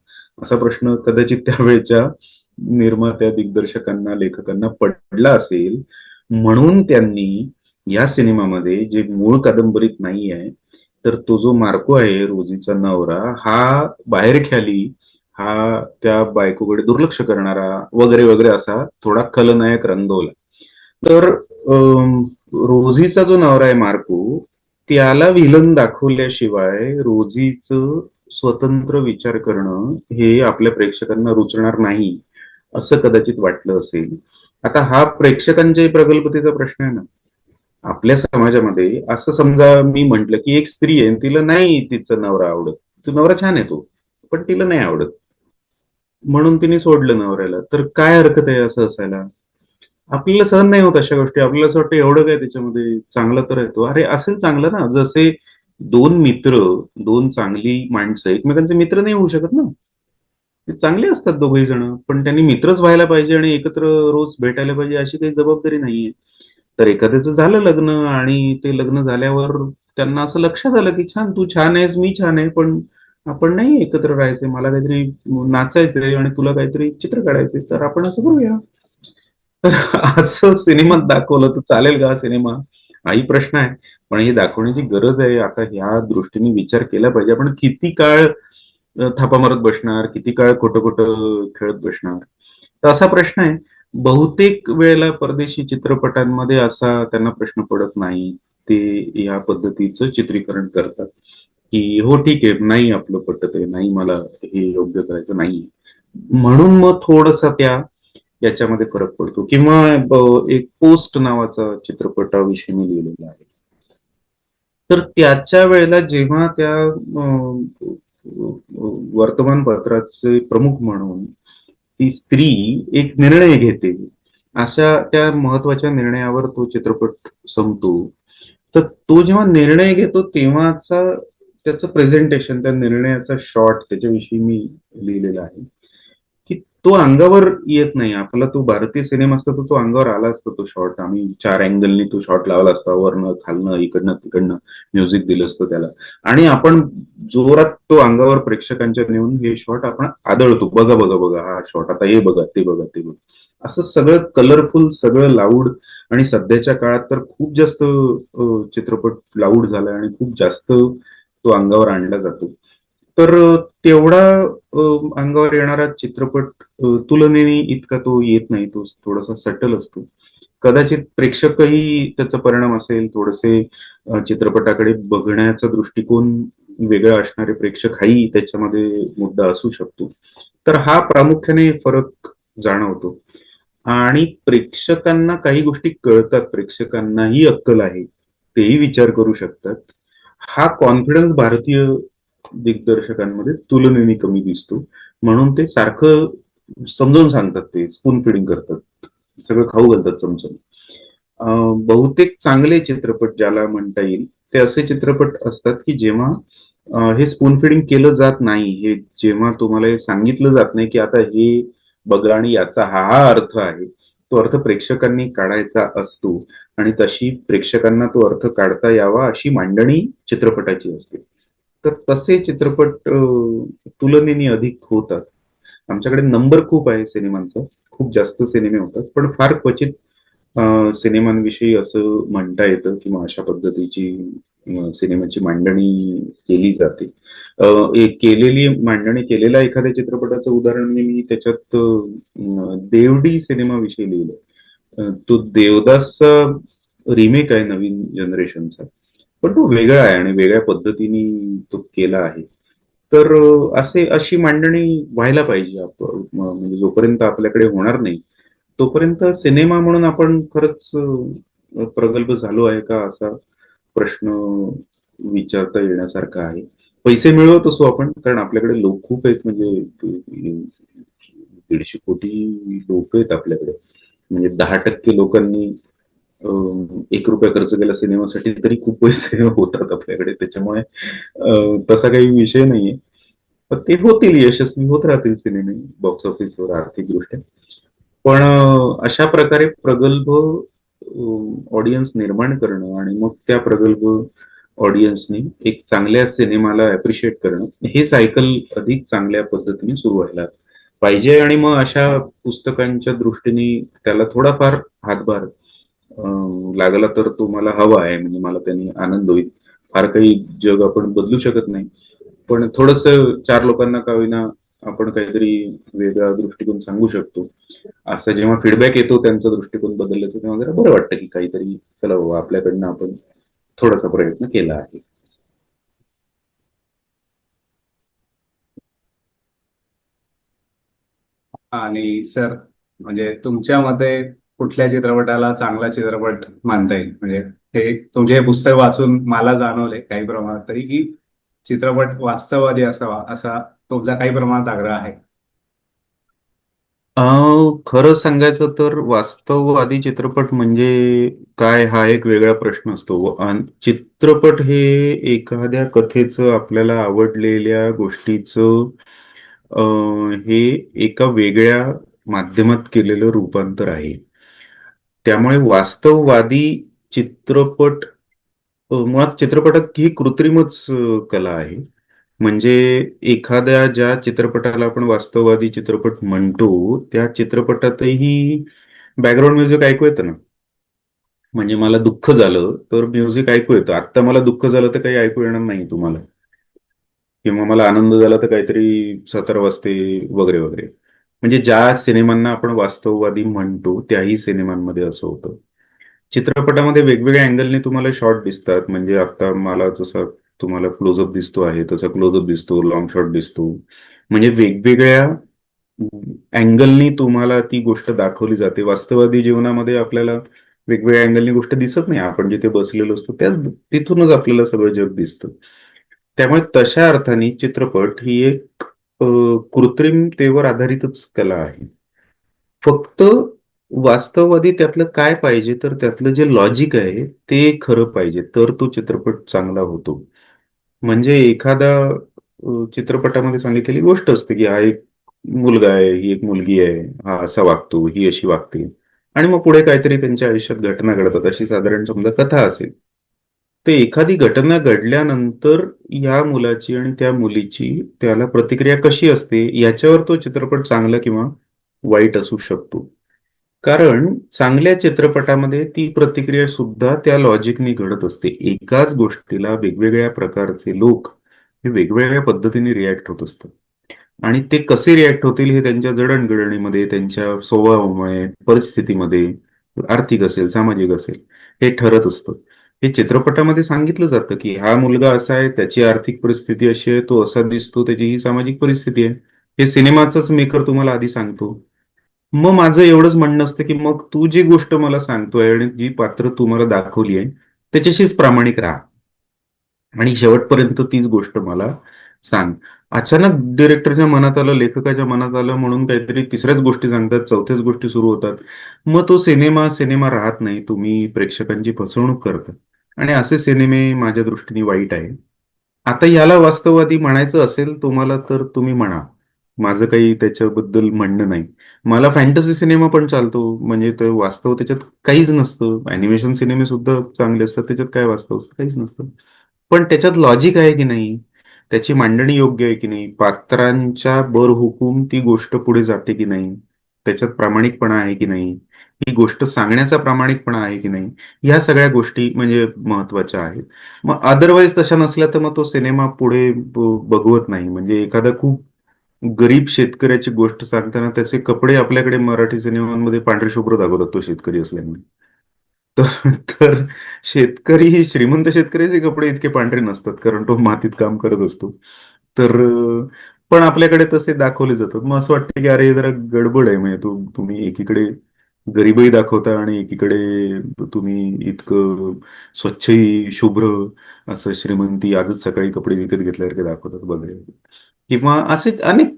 असा प्रश्न कदाचित त्यावेळेच्या निर्मात्या, दिग्दर्शकांना, लेखकांना पडला असेल. म्हणून त्यांनी या सिनेमामध्ये जे मूळ कादंबरीत नाही आहे, तर तो जो मार्को आहे रोजीचा नवरा, हा बाहेरख्याली, हा त्या बायकोकडे दुर्लक्ष करणारा वगैरे वगैरे असा थोडा खलनायक रंगवला. तर रोझीचा जो नवरा आहे मार्को, त्याला व्हिलन दाखवल्याशिवाय रोझीचं स्वतंत्र विचार करणं हे आपल्या प्रेक्षकांना रुचणार नाही, असं कदाचित वाटलं असेल. आता हा प्रेक्षकांच्या प्रगल्भतेचा प्रश्न आहे ना. आपल्या समाजामध्ये असं समजा मी म्हंटल की एक स्त्री आहे, तिला नाही तिचा नवरा आवडत. तो नवरा छान आहे तो, पण तिला नाही आवडत, म्हणून तिने सोडलं नवऱ्याला. तर काय हरकत आहे असं असायला? आपल्याला सहन नाही होत अशा गोष्टी. आपल्याला असं वाटतं एवढं काय त्याच्यामध्ये, चांगलं तर आहे तो. अरे असेल चांगलं ना. जसे दोन मित्र, दोन चांगली माणसं एकमेकांचे मित्र नाही होऊ शकत ना. ते चांगले असतात दोघेही जण, पण त्यांनी मित्रच व्हायला पाहिजे आणि एकत्र रोज भेटायला पाहिजे अशी काही जबाबदारी नाहीये. तर एखाद्याचं झालं लग्न आणि ते लग्न झाल्यावर त्यांना असं लक्षात आलं की छान, तू छान आहेस, मी छान आहे, पण आपण नाही एकत्र राहायचंय, मला काहीतरी नाचायचंय आणि तुला काहीतरी चित्र काढायचंय, तर आपण असं करूया. तर असं सिनेमात दाखवलं तर चालेल का हा सिनेमा, हाही प्रश्न आहे. पण हे दाखवण्याची गरज आहे. आता ह्या दृष्टीने विचार केला पाहिजे. आपण किती काळ थापा मारत बसणार, किती काळ खोटं खोटं खेळत बसणार, तर असा प्रश्न आहे. बहुतेक वेळेला परदेशी चित्रपटांमध्ये असा त्यांना प्रश्न पडत नाही. ते या पद्धतीचं चित्रीकरण करतात की हो ठीक आहे, नाही आपलं पटत आहे, नाही मला हे योग्य करायचं नाही, म्हणून मग थोडसा याच्यामध्ये फरक पडतो. किंवा एक पोस्ट नावाचा चित्रपटाविषयी मी लिहिलेला आहे. तर त्याच्या वेळेला जेव्हा त्या वर्तमानपत्राचे प्रमुख म्हणून ती स्त्री एक निर्णय घेते, अशा त्या महत्वाच्या निर्णयावर तो चित्रपट संपतो. तर तो जेव्हा निर्णय घेतो तेव्हाचा त्याचं प्रेझेंटेशन, त्या निर्णयाचा शॉट, त्याच्याविषयी मी लिहिलेला आहे की तो अंगावर येत नाही. आपला तो भारतीय सिनेमा असता तर तो अंगावर आला असता तो शॉट. आम्ही 4 अँगलनी तो शॉट लावला असता, वरनं खालनं इकडनं तिकडनं म्युझिक दिलं असतं त्याला, आणि आपण जोरात तो अंगावर प्रेक्षकांच्या नेऊन हे शॉट आपण आदळतो, बघा बघा बघा हा शॉट, आता हे बघा ते बघा ते बघा, असं सगळं कलरफुल, सगळं लाऊड. आणि सध्याच्या काळात तर खूप जास्त चित्रपट लाऊड झालाय आणि खूप जास्त तो अंगावर आणला जातो. तर तेवढा अंगावर येणारा चित्रपट तुलनेने इतका तो येत नाही. तो थोडासा सटल असतो. कदाचित प्रेक्षकही त्याचा परिणाम असेल, थोडेसे चित्रपटाकडे बघण्याचा दृष्टिकोन वेगळा असणारे प्रेक्षक हाही त्याच्यामध्ये मुद्दा असू शकतो. तर हा प्रामुख्याने फरक जाणवतो. आणि प्रेक्षकांना काही गोष्टी कळतात, प्रेक्षकांनाही अक्कल आहे, तेही विचार करू शकतात. हा कॉन्फिडन्स भारतीय दिग्दर्शकांमध्ये तुलनेने कमी दिसतो. म्हणून ते सारखं समजावून सांगतात, ते स्पून फिडिंग करतात, सगळं खाऊ घालतात चमचम. बहुतेक चांगले चित्रपट ज्याला म्हणता येईल ते असे चित्रपट असतात की जेव्हा हे स्पून फिडिंग केलं जात नाही. हे जेव्हा तुम्हाला हे सांगितलं जात नाही की आता हे बघा आणि याचा हा हा अर्थ आहे, तो अर्थ प्रेक्षकांनी काढायचा असतो. आणि तशी प्रेक्षकांना तो अर्थ काढता यावा अशी मांडणी चित्रपटाची असते. तर तसे चित्रपट तुलनेने अधिक होतात. आमच्याकडे नंबर खूप आहे सिनेमांचा, खूप जास्त सिनेमे होतात, पण फार क्वचित सिनेमांविषयी असं म्हणता येतं किंवा अशा पद्धतीची सिनेमाची मांडणी केली जाते. एक केलेली मांडणी केलेल्या एखाद्या चित्रपटाचं उदाहरण मी त्याच्यात देवडी सिनेमाविषयी लिहिलं. तो देवदासचा रिमेक आहे नवीन जनरेशनचा, पण तो वेगळा आहे आणि वेगळ्या पद्धतीने तो केला आहे. तर अशी मांडणी व्हायला पाहिजे. म्हणजे जोपर्यंत आपल्याकडे होणार नाही तोपर्यंत सिनेमा म्हणून आपण खरंच प्रगल्भ झालो आहे का, असा प्रश्न विचारता येण्यासारखा आहे. पैसे मिळवत असू आपण, कारण आपल्याकडे लोक खूप आहेत. म्हणजे 150 कोटी लोक आहेत आपल्याकडे. म्हणजे 10% लोकांनी 1 रुपया खर्च केला सिनेमासाठी तरी खूप पैसे होतात आपल्याकडे. त्याच्यामुळे तसा काही विषय नाहीये. पण ते होतील, यशस्वी होत राहतील सिनेमे बॉक्स ऑफिसवर आर्थिकदृष्ट्या. पण अशा प्रकारे प्रगल्भ ऑडियन्स निर्माण करणं आणि मग त्या प्रगल्भ ऑडियन्सनी एक चांगल्या सिनेमाला अप्रिशिएट करणं, हे सायकल अधिक चांगल्या पद्धतीने सुरू व्हायला पाहिजे. आणि मग अशा पुस्तकांच्या दृष्टीने त्याला थोडाफार हातभार लागला तर तो मला हवा आहे. म्हणजे मला त्यांनी आनंद होईल. फार काही जग आपण बदलू शकत नाही, पण थोडस 4 लोकांना का होईना आपण काहीतरी वेगळा दृष्टिकोन सांगू शकतो. असं जेव्हा फीडबॅक येतो त्यांचा दृष्टिकोन बदलल्याचं, तेव्हा जरा बरं वाटतं की काहीतरी चला बाबा आपल्याकडनं आपण थोडासा प्रयत्न केला आहे. आणि सर, म्हणजे तुमच्या मते कुठल्या चित्रपटाला चांगला चित्रपट मानता येईल? म्हणजे हे तुमचे हे पुस्तक वाचून मला जाणवले काही प्रमाणात तरी की चित्रपट वास्तववादी असावा असा तुमचा काही प्रमाणात आग्रह आहे. खरं सांगायचं तर वास्तववादी चित्रपट म्हणजे काय, हा एक वेगळा प्रश्न असतो. चित्रपट हे एखाद्या कथेचं, आपल्याला आवडलेल्या गोष्टीचं हे एका वेगळ्या माध्यमात केलेलं रूपांतर आहे. त्यामुळे वास्तववादी चित्रपट मुळात चित्रपटात ही कृत्रिमच कला आहे. म्हणजे एखाद्या ज्या चित्रपटाला आपण वास्तववादी चित्रपट म्हणतो त्या चित्रपटातही बॅकग्राऊंड म्युझिक ऐकू येतं ना. म्हणजे मला दुःख झालं तर म्युझिक ऐकू येतं. आत्ता मला दुःख झालं तर काही ऐकू येणार नाही तुम्हाला, किंवा मला आनंद झाला तर काहीतरी 17 वाजते वगैरे वगैरे. म्हणजे ज्या सिनेमांना आपण वास्तववादी म्हणतो त्याही सिनेमांमध्ये असं होतं. चित्रपटामध्ये वेगवेगळ्या अँगलने तुम्हाला शॉट दिसतात. म्हणजे आता मला जसा तुम्हाला क्लोजअप दिसतो आहे तसा क्लोजअप दिसतो, लॉंग शॉट दिसतो. म्हणजे वेगवेगळ्या अँगलनी तुम्हाला ती गोष्ट दाखवली जाते. वास्तववादी जीवनामध्ये आपल्याला वेगवेगळ्या अँगलनी गोष्ट दिसत नाही. आपण जिथे बसलेलो असतो त्या तिथूनच आपल्याला सगळं जग दिसतं. त्यामुळे तशा अर्थाने चित्रपट ही एक कृत्रिमतेवर आधारितच कला आहे. फक्त वास्तववादी त्यातलं काय पाहिजे, तर त्यातलं जे लॉजिक आहे ते खरं पाहिजे, तर तो चित्रपट चांगला होतो. म्हणजे एखादा चित्रपटामध्ये सांगितलेली गोष्ट असते की हा एक मुलगा आहे, ही एक मुलगी आहे, हा असा वागतो, ही अशी वागते, आणि मग पुढे काहीतरी त्यांच्या आयुष्यात घटना घडतात, अशी साधारण समजा कथा असेल. तर एखादी घटना घडल्यानंतर या मुलाची आणि त्या मुलीची त्याला प्रतिक्रिया कशी असते याच्यावर तो चित्रपट चांगला किंवा वाईट असू शकतो. कारण चांगल्या चित्रपटामध्ये ती प्रतिक्रिया सुद्धा त्या लॉजिकनी घडत असते. एकाच गोष्टीला वेगवेगळ्या प्रकारचे लोक हे वेगवेगळ्या पद्धतीने रिॲक्ट होत असतात. आणि ते कसे रिॲक्ट होतील हे त्यांच्या जडणघडणीमध्ये, त्यांच्या स्वभावामुळे, परिस्थितीमध्ये, आर्थिक असेल, सामाजिक असेल, हे ठरत असतं. हे चित्रपटामध्ये सांगितलं जातं की हा मुलगा असा आहे, त्याची आर्थिक परिस्थिती अशी आहे, तो असा दिसतो, त्याची ही सामाजिक परिस्थिती आहे. हे सिनेमाचाच मेकर तुम्हाला आधी सांगतो. मग माझं एवढंच म्हणणं असतं की मग तू जी गोष्ट मला सांगतोय आणि जी पात्र तू मला दाखवली आहे त्याच्याशीच प्रामाणिक राहा आणि शेवटपर्यंत तीच गोष्ट मला सांग. अचानक डिरेक्टरच्या मनात आलं, लेखकाच्या मनात आलं म्हणून काहीतरी तिसऱ्याच गोष्टी सांगतात, चौथ्याच गोष्टी सुरू होतात. मग तो सिनेमा सिनेमा राहत नाही, तुम्ही प्रेक्षकांची फसवणूक करता. आणि असे सिनेमे माझ्या दृष्टीने वाईट आहे. आता याला वास्तववादी म्हणायचं असेल तुम्हाला तर तुम्ही म्हणा. माझं काही त्याच्याबद्दल म्हणणं नाही. मला फॅन्टसी सिनेमा पण चालतो, म्हणजे ते वास्तव त्याच्यात काहीच नसतं. अॅनिमेशन सिनेमे सुद्धा चांगले असतात, त्याच्यात काय वास्तव असतं? काहीच नसतं. पण त्याच्यात लॉजिक आहे की नाही, त्याची मांडणी योग्य आहे की नाही, पात्रांच्या बरहुकूम ती गोष्ट पुढे जाते की नाही, त्याच्यात प्रामाणिकपणा आहे की नाही, ही गोष्ट सांगण्याचा प्रामाणिकपणा आहे की नाही, ह्या सगळ्या गोष्टी म्हणजे महत्वाच्या आहेत. मग अदरवाईज तशा नसल्या तर मग तो सिनेमा पुढे बघवत नाही. म्हणजे एखादा खूप गरीब शेतकऱ्याची गोष्ट सांगताना त्याचे कपडे आपल्याकडे मराठी सिनेमांमध्ये पांढरे शुभ्र दाखवतात, तो शेतकरी असल्यामुळे. तर तर शेतकरी, श्रीमंत शेतकऱ्याचे कपडे इतके पांढरे नसतात, कारण तो मातीत काम करत असतो. तर पण आपल्याकडे तसे दाखवले जातात. मग असं वाटतं की अरे हे जरा गडबड आहे. म्हणजे तुम्ही एकीकडे गरिबही दाखवता आणि एकीकडे तुम्ही इतकं स्वच्छही शुभ्र असं श्रीमंती आजच सकाळी कपडे विकत घेतल्यासारखे दाखवतात वगैरे. किंवा असे अनेक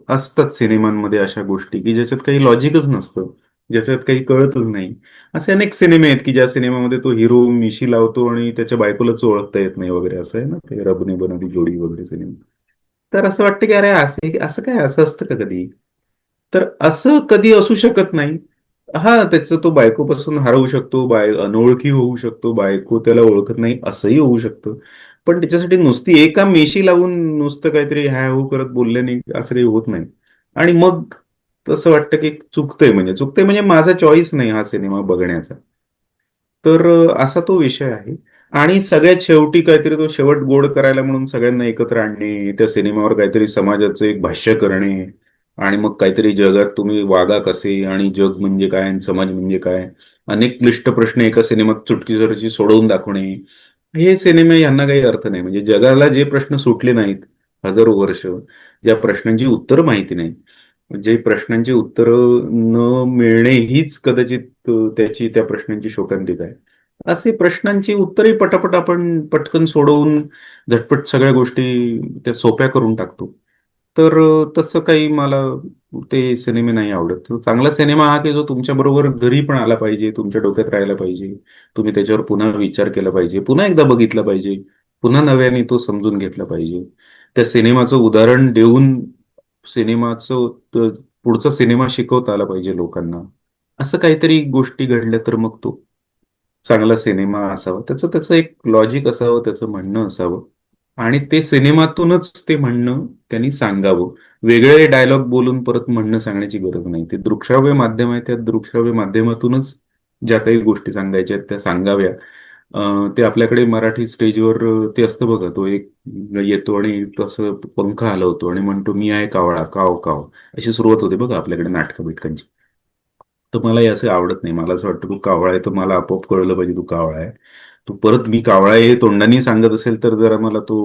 असतात सिनेमांमध्ये अशा गोष्टी की ज्याच्यात काही लॉजिकच नसतं, ज्याच्यात काही कळतच नाही. असे अनेक सिनेमे आहेत की ज्या सिनेमामध्ये तो हिरो मिशी लावतो आणि त्याच्या बायकोलाच ओळखता येत नाही वगैरे, असं आहे ना ते रब ने बना दी जोडी वगैरे सिनेमा. तर असं वाटतं की अरे असं असं काय, असं असतं का कधी? तर असं कधी असू शकत नाही. हा, त्याचं तो बायकोपासून हरवू शकतो, अनोळखी होऊ शकतो, बायको त्याला ओळखत नाही असंही होऊ शकतं. पण त्याच्यासाठी नुसती एका मेशी लावून नुसतं काहीतरी हॅ हो करत बोलल्याने असं काही होत नाही. आणि मग तसं वाटतं की चुकतंय म्हणजे माझा चॉईस नाही हा सिनेमा बघण्याचा. तर असा तो विषय आहे. आणि सगळ्यात शेवटी काहीतरी तो शेवट गोड करायला म्हणून सगळ्यांना एकत्र आणणे, त्या सिनेमावर काहीतरी समाजाचं एक भाष्य करणे आणि मग काहीतरी जगात तुम्ही वागा कसे आणि जग म्हणजे काय आणि समाज म्हणजे काय, अनेक क्लिष्ट प्रश्न एका सिनेमात चुटकीसरशी सोडवून दाखवणे. हे सिनेमे यांना काही अर्थ नाही. म्हणजे जगाला जे प्रश्न सुटले नाहीत हजारो वर्ष, ज्या प्रश्नांची उत्तरं माहिती नाही, जे प्रश्नांची उत्तरं न मिळणे हीच कदाचित त्याची त्या प्रश्नांची शोकांतिका आहे. असे प्रश्नांची उत्तरही पटापट आपण पटकन सोडवून झटपट सगळ्या गोष्टी त्या सोप्या करून टाकतो. तर तसं काही मला ते सिनेमे नाही आवडत. तो चांगला सिनेमा हा की जो तुमच्या बरोबर घरी पण आला पाहिजे, तुमच्या डोक्यात राहायला पाहिजे. तुम्ही त्याच्यावर पुन्हा विचार केला पाहिजे, पुन्हा एकदा बघितला पाहिजे, पुन्हा नव्याने तो समजून घेतला पाहिजे. त्या सिनेमाचं उदाहरण देऊन सिनेमाचं पुढचा सिनेमा शिकवता आला पाहिजे लोकांना. असं काहीतरी गोष्टी घडल्या तर मग तो चांगला सिनेमा असावा. त्याचं त्याचं एक लॉजिक असावं, त्याचं म्हणणं असावं आणि ते सिनेमातूनच ते म्हणणं त्यांनी सांगावं. वेगळे डायलॉग बोलून परत म्हणणं सांगण्याची गरज नाही. ते दृकश्राव्य माध्यम आहे, त्या दृकश्राव्य माध्यमातूनच ज्या काही गोष्टी सांगायच्या आहेत त्या सांगाव्या. ते आपल्याकडे मराठी स्टेजवर ते असतं बघा, तो एक येतो आणि तसं पंख हलवतो आणि म्हणतो, "मी आहे कावळा, काव काव." अशी सुरुवात होते बघा आपल्याकडे नाटकं बिटकांची. तर मला हे असं आवडत नाही. मला असं वाटतं तू कावळा आहे तर मला आपोआप कळलं पाहिजे तू कावळा आहे. तू परत मी कावळा आहे हे तोंडानी सांगत असेल तर जरा मला तो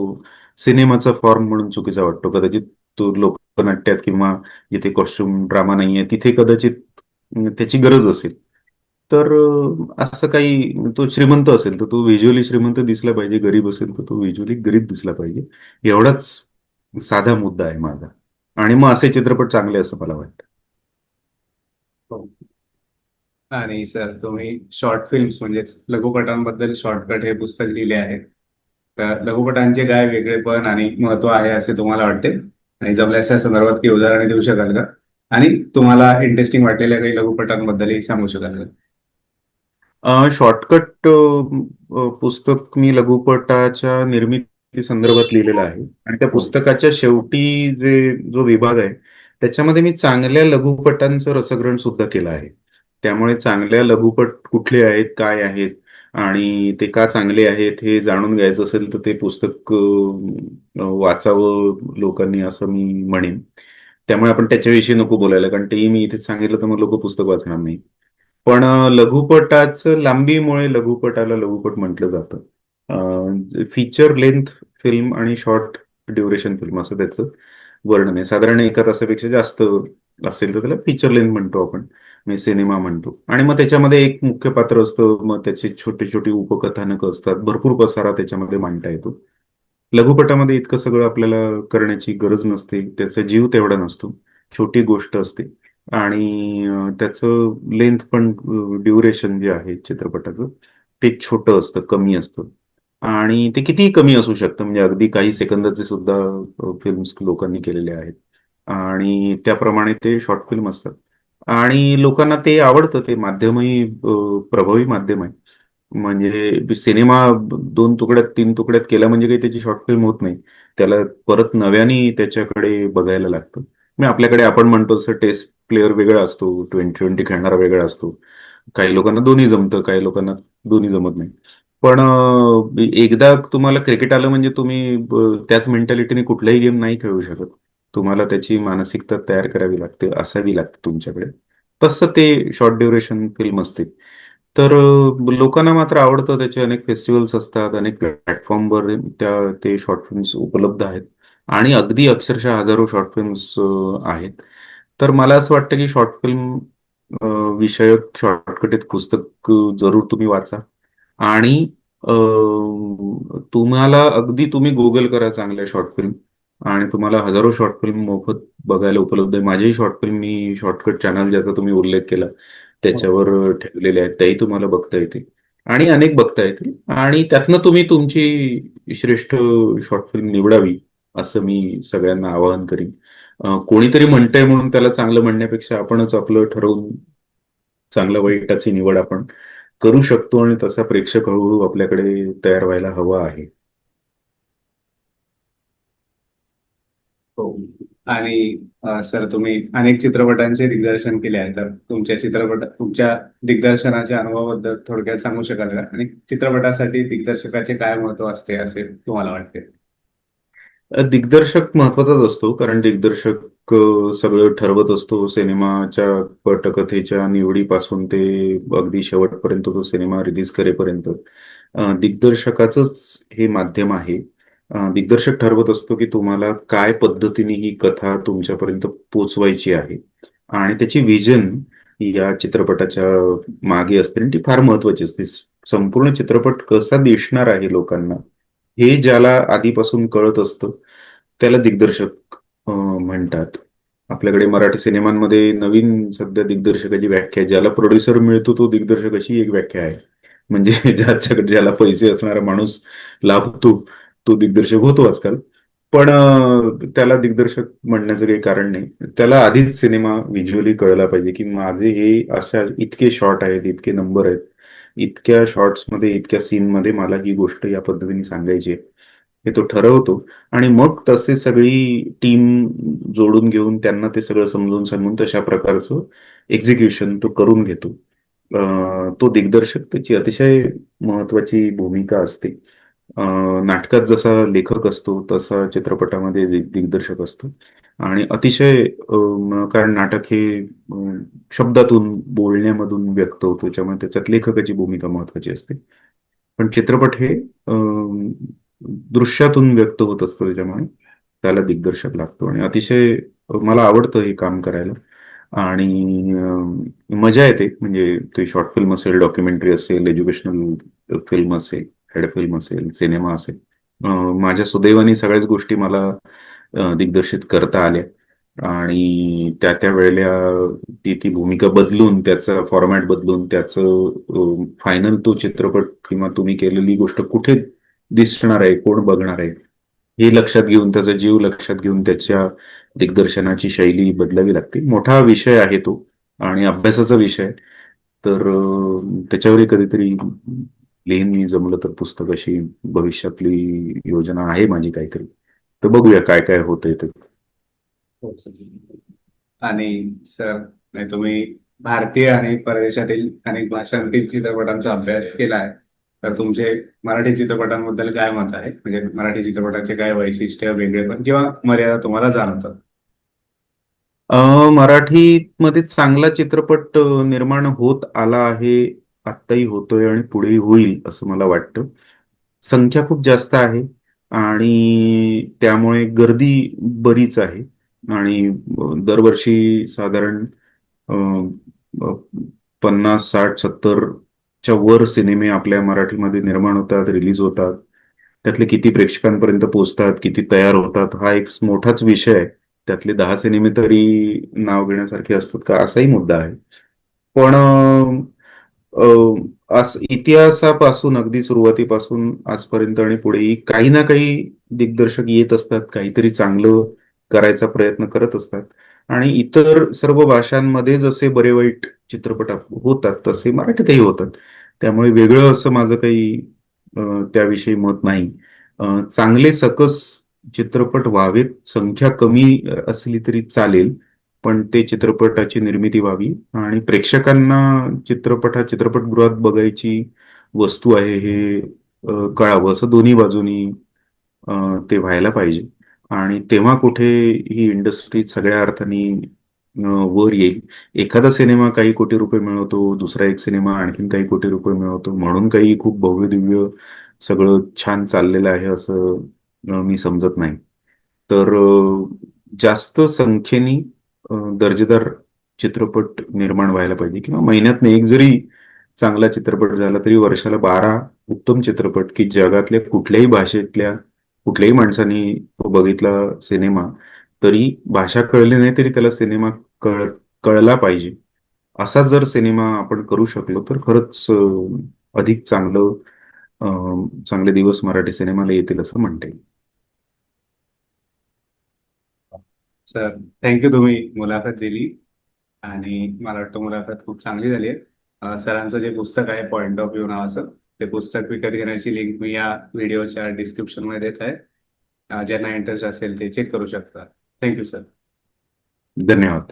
सिनेमाचा फॉर्म म्हणून चुकीचा वाटतो. कदाचित तो लोकनाट्यात किंवा जिथे कॉस्ट्युम ड्रामा नाहीये तिथे कदाचित त्याची गरज असेल. तर असं काही तो श्रीमंत असेल तर तो व्हिज्युअली श्रीमंत दिसला पाहिजे, गरीब असेल तर तो व्हिज्युअली गरीब दिसला पाहिजे. एवढाच साधा मुद्दा आहे माझा. आणि मग असे चित्रपट चांगले असं मला वाटतं. हो. आणि सर तुम्ही शॉर्ट फिल्म्स म्हणजेच लघुपटांबद्दल शॉर्टकट हे पुस्तक लिहिले आहे. तर लघुपटांचे काय वेगळेपण आणि महत्व आहे असे तुम्हाला वाटते? आणि जमल्यास त्या संदर्भात काही उदाहरणे देऊ शकाल का? आणि तुम्हाला इंटरेस्टिंग वाटलेल्या काही लघुपटांबद्दलही सांगू शकाल का? शॉर्टकट पुस्तक मी लघुपटाच्या निर्मिती संदर्भात लिहिलेलं आहे आणि त्या हो. पुस्तकाच्या शेवटी जो विभाग आहे त्याच्यामध्ये मी चांगल्या लघुपटांचं रसग्रहण सुद्धा केलं आहे. त्यामुळे चांगल्या लघुपट कुठले आहेत, काय आहेत आणि ते का चांगले आहेत हे जाणून घ्यायचं असेल तर ते पुस्तक वाचावं लोकांनी असं मी म्हणेन. त्यामुळे आपण त्याच्याविषयी नको बोलायला, कारण तेही मी इथे सांगितलं तर मग लोक पुस्तक वाचणार नाही. पण लघुपटाचं लांबीमुळे लघुपटाला लघुपट म्हटलं जातं. फीचर लेंथ फिल्म आणि शॉर्ट ड्युरेशन फिल्म असं त्याचं वर्णन आहे. साधारण एका तासापेक्षा जास्त असेल तर त्याला फीचर लेंथ म्हणतो आपण, म्हणजे सिनेमा म्हणतो. आणि मग त्याच्यामध्ये एक मुख्य पात्र असतं, मग त्याची छोटी छोटी उपकथानकं असतात, भरपूर पसारा त्याच्यामध्ये मांडता येतो. लघुपटामध्ये इतकं सगळं आपल्याला करण्याची गरज नसते, त्याचा जीव तेवढा नसतो, छोटी गोष्ट असते. आणि त्याचं लेंथ पण, ड्युरेशन जे आहे चित्रपटाचं ते छोटं असतं, कमी असतं. आणि ते कितीही कमी असू शकतं, म्हणजे अगदी काही सेकंदाचे सुद्धा फिल्म्स लोकांनी केलेले आहेत. आणि त्याप्रमाणे ते शॉर्ट फिल्म असतात. आणि लोकांना ते आवडतं, ते माध्यमही प्रभावी माध्यम आहे. म्हणजे सिनेमा 2 तुकड्यात 3 तुकड्यात केला म्हणजे काही त्याची शॉर्ट फिल्म होत नाही. त्याला परत नव्याने त्याच्याकडे बघायला लागतं. मग आपल्याकडे आपण म्हणतो तसं टेस्ट प्लेअर वेगळा असतो, 20-20 खेळणारा वेगळा असतो. काही लोकांना दोन्ही जमतं, काही लोकांना दोन्ही जमत नाही. पण एकदा तुम्हाला क्रिकेट आलं म्हणजे तुम्ही त्याच मेंटॅलिटीने कुठलाही गेम नाही खेळू शकत. तुम्हाला त्याची मानसिकता तयार करावी लागते, असावी लागते तुमच्याकडे. तसं ते शॉर्ट ड्युरेशन फिल्म असते. तर लोकांना मात्र आवडतं, त्याचे अनेक फेस्टिवल्स असतात, अनेक प्लॅटफॉर्मवर ते शॉर्ट फिल्म्स उपलब्ध आहेत. आणि अगदी अक्षरशः हजारो शॉर्ट फिल्म्स आहेत. तर मला असं वाटतं की शॉर्ट फिल्म विषयक शॉर्टकट एक पुस्तक जरूर तुम्ही वाचा. आणि तुम्हाला अगदी तुम्ही गुगल करा चांगल्या शॉर्ट फिल्म, आणि तुम्हाला हजारो शॉर्ट फिल्म मोफत बघायला उपलब्ध आहे. माझेही शॉर्ट फिल्म मी शॉर्टकट चॅनल ज्याचा तुम्ही उल्लेख केला हो. त्याच्यावर ठेवलेले आहेत, त्याही तुम्हाला बघता येतील. आणि अनेक बघता येतील, आणि त्यातनं तुम्ही तुमची श्रेष्ठ शॉर्ट फिल्म निवडावी असं मी सगळ्यांना आवाहन करीन. कोणीतरी म्हणतंय म्हणून त्याला चांगलं म्हणण्यापेक्षा आपणच आपलं ठरवून चांगल्या वाईटाची निवड आपण करू शकतो, आणि तसा प्रेक्षक हळूहळू आपल्याकडे तयार व्हायला हवा आहे. हो. आणि सर, तुम्ही अनेक चित्रपटांचे दिग्दर्शन केले आहे, तर तुमच्या दिग्दर्शनाच्या अनुभवाबद्दल थोडक्यात सांगू शकाल का? आणि चित्रपटासाठी दिग्दर्शकाचे काय महत्व असते असे तुम्हाला वाटते? दिग्दर्शक महत्वाचाच असतो, कारण दिग्दर्शक सगळं ठरवत असतो. सिनेमाच्या पटकथेच्या निवडीपासून ते अगदी शेवटपर्यंत, तो सिनेमा रिलीज करेपर्यंत दिग्दर्शकाचंच हे माध्यम आहे. दिग्दर्शक ठरवत असतो की तुम्हाला काय पद्धतीने ही कथा तुमच्यापर्यंत पोचवायची आहे, आणि त्याची विजन या चित्रपटाच्या मागे असते, आणि ती फार महत्वाची असते. संपूर्ण चित्रपट कसा दिसणार आहे लोकांना, हे ज्याला आधीपासून कळत असतं त्याला दिग्दर्शक म्हणतात. आपल्याकडे मराठी सिनेमांमध्ये नवीन सध्या दिग्दर्शकाची व्याख्या आहे, ज्याला प्रोड्युसर मिळतो तो दिग्दर्शक, अशी एक व्याख्या आहे. म्हणजे ज्याच्याकडे, ज्याला पैसे असणारा माणूस लाभतो तो दिग्दर्शक होतो आजकाल. पण त्याला दिग्दर्शक म्हणण्याचं काही कारण नाही. त्याला आधीच सिनेमा व्हिज्युअली कळला पाहिजे की माझे हे अशा इतके शॉट आहेत, इतके नंबर आहेत, इतक्या शॉट्समध्ये, इतक्या सीनमध्ये मला ही गोष्ट या पद्धतीने सांगायची आहे, हे तो ठरवतो. आणि मग तसे सगळी टीम जोडून घेऊन त्यांना ते सगळं समजून सांगून तशा प्रकारचं एक्झिक्युशन तो करून घेतो. तो दिग्दर्शक, त्याची अतिशय महत्वाची भूमिका असते. नाटकात जसा लेखक असतो तसा चित्रपटामध्ये दिग्दर्शक असतो. आणि अतिशय कारण नाटक हे शब्दातून, बोलण्यामधून व्यक्त होतो, त्याच्यामुळे त्याच्यात लेखकाची भूमिका महत्वाची असते. पण चित्रपट हे दृश्यातून व्यक्त होत असतो, त्याच्यामुळे त्याला दिग्दर्शक लागतो. आणि अतिशय मला आवडतं हे काम करायला. आणि मजा येते, म्हणजे ते शॉर्ट फिल्म असेल, डॉक्युमेंटरी असेल, एज्युकेशनल फिल्म असेल, हेड फिल्म असेल, सिनेमा असेल. माझ्या सुदैवाने सगळ्याच गोष्टी मला दिग्दर्शित करता आल्या. आणि त्या त्या वेळेला ती भूमिका बदलून, त्याचा फॉर्मॅट बदलून, त्याचं फायनल तो चित्रपट किंवा तुम्ही केलेली गोष्ट कुठे दिसणार आहे, कोण बघणार आहे, हे लक्षात घेऊन, त्याचा जीव लक्षात घेऊन त्याच्या दिग्दर्शनाची शैली बदलावी लागते. मोठा विषय आहे तो आणि अभ्यासाचा विषय आहे. तर त्याच्यावरही कधीतरी लिहीन मी, जमलं तर पुस्तक. अशी भविष्यातली योजना आहे माझी काहीतरी. तर बघूया काय काय होतंय ते. हो, सर. आणि सर, नाही, तुम्ही भारतीय आणि परदेशातील अनेक भाषांतील चित्रपटांचा अभ्यास केला आहे. तर तुमचे मराठी चित्रपटांबद्दल काय मत आहे? म्हणजे मराठी चित्रपटाचे काय वैशिष्ट्य, वेगळेपण किंवा मर्यादा तुम्हाला जाणवतात? मराठीमध्ये चांगला चित्रपट निर्माण होत आला आहे, आत्ताही होतोय आणि पुढेही होईल असं मला वाटतं. संख्या खूप जास्त आहे आणि त्यामुळे गर्दी बरीच आहे. आणि दरवर्षी साधारण अ, अ, 50, 60, 70च्या वर सिनेमे आपल्या मराठीमध्ये निर्माण होतात, रिलीज होतात. त्यातले किती प्रेक्षकांपर्यंत पोहोचतात, किती तयार होतात, हा एक मोठाच विषय आहे. त्यातले 10 सिनेमे तरी नाव घेण्यासारखे असतात का, असाही मुद्दा आहे. पण इतिहासापासून, अगदी सुरुवातीपासून आजपर्यंत आणि पुढेही काही ना काही दिग्दर्शक येत असतात, काहीतरी चांगलं करायचा प्रयत्न करत असतात. आणि इतर सर्व भाषांमध्ये जसे बरे वाईट चित्रपट होतात तसे मराठीतही होतात. त्यामुळे वेगळं असं माझं काही त्याविषयी मत नाही. चांगले सकस चित्रपट व्हावेत, संख्या कमी असली तरी चालेल, पण ते चित्रपटाची निर्मिती व्हावी आणि प्रेक्षकांना चित्रपटगृहात बघायची वस्तू आहे हे कळावं, असं दोन्ही बाजूनी अ, ते व्हायला पाहिजे. आणि तेव्हा कुठे ही इंडस्ट्री सगळ्या अर्थाने वर येईल. एखादा सिनेमा काही कोटी रुपये मिळवतो, दुसरा एक सिनेमा आणखीन काही कोटी रुपये मिळवतो म्हणून काही खूप भव्य दिव्य सगळं छान चाललेलं आहे असं मी समजत नाही. तर जास्त संख्येने दर्जेदार चित्रपट निर्माण व्हायला पाहिजे, किंवा महिन्यातनं एक जरी चांगला चित्रपट झाला तरी वर्षाला 12 उत्तम चित्रपट, की जगातल्या कुठल्याही भाषेतल्या कुठल्याही माणसाने तो बघितला सिनेमा, तरी भाषा कळली नाही तरी त्याला सिनेमा कळला पाहिजे. असा जर सिनेमा आपण करू शकलो तर खरंच अधिक चांगले दिवस मराठी सिनेमाला येतील असं म्हणता येईल. सर, थँक्यू, तुम्ही मुलाखत दिली. आणि मला वाटतं मुलाखत खूप चांगली झाली आहे. सरांचं जे पुस्तक आहे, पॉइंट ऑफ व्ह्यू नावाचं, ते पुस्तक विकत घेण्याची लिंक मी या व्हिडिओच्या डिस्क्रिप्शन मध्ये देत आहे. ज्यांना इंटरेस्ट असेल ते चेक करू शकता. Thank you, sir. धन्यवाद.